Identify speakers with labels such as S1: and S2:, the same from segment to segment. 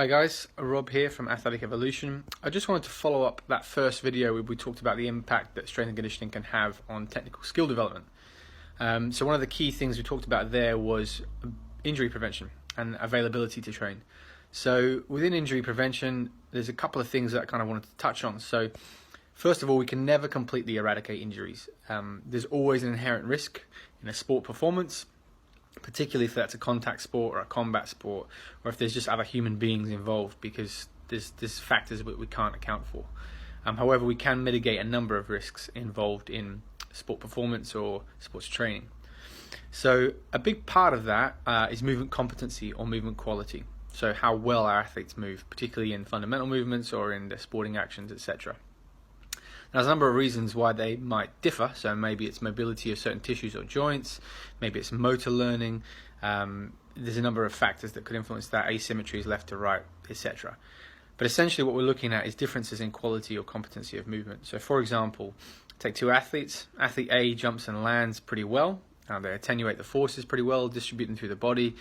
S1: Hi guys, Rob here from Athletic Evolution. I just wanted to follow up that first video where we talked about the impact that strength and conditioning can have on technical skill development. So one of the key things we talked about there was injury prevention and availability to train. So within injury prevention, there's a couple of things that I kind of wanted to touch on. So first of all, we can never completely eradicate injuries. There's always an inherent risk in a sport performance, particularly if that's a contact sport or a combat sport, or if there's just other human beings involved, because there's factors that we can't account for. However, we can mitigate a number of risks involved in sport performance or sports training. So a big part of that is movement competency or movement quality. So how well our athletes move, particularly in fundamental movements or in their sporting actions, etc. Now, there's a number of reasons why they might differ. So maybe it's mobility of certain tissues or joints, maybe it's motor learning. There's a number of factors that could influence that, asymmetries left to right, etc. But essentially what we're looking at is differences in quality or competency of movement. So for example, take two athletes. Athlete A jumps and lands pretty well. They attenuate the forces pretty well, distribute them through the body.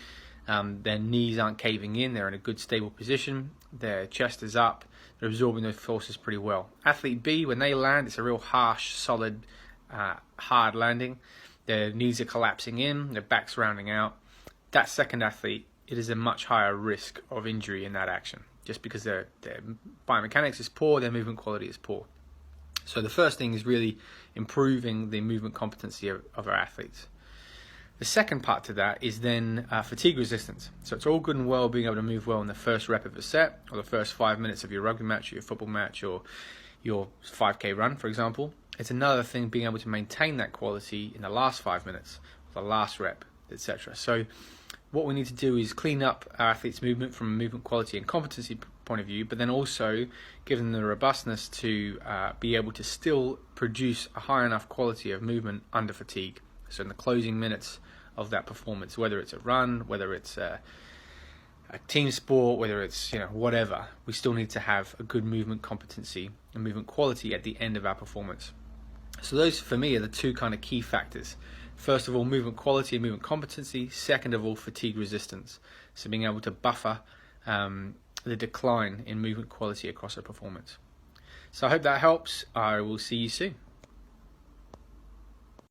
S1: Their knees aren't caving in, they're in a good stable position, their chest is up, they're absorbing those forces pretty well. Athlete B, when they land, it's a real harsh, solid, hard landing. Their knees are collapsing in, their back's rounding out. That second athlete, it is a much higher risk of injury in that action, just because their biomechanics is poor, their movement quality is poor. So the first thing is really improving the movement competency of our athletes. The second part to that is then fatigue resistance. So it's all good and well being able to move well in the first rep of a set, or the first 5 minutes of your rugby match, or your football match, or your 5K run, for example. It's another thing being able to maintain that quality in the last 5 minutes, the last rep, etc. So what we need to do is clean up our athletes' movement from a movement quality and competency point of view, but then also give them the robustness to be able to still produce a high enough quality of movement under fatigue. So in the closing minutes of that performance, whether it's a run, whether it's a team sport, whether it's whatever, we still need to have a good movement competency and movement quality at the end of our performance. So those for me are the two kind of key factors. First of all, movement quality and movement competency. Second of all, fatigue resistance. So being able to buffer the decline in movement quality across our performance. So I hope that helps. I will see you soon.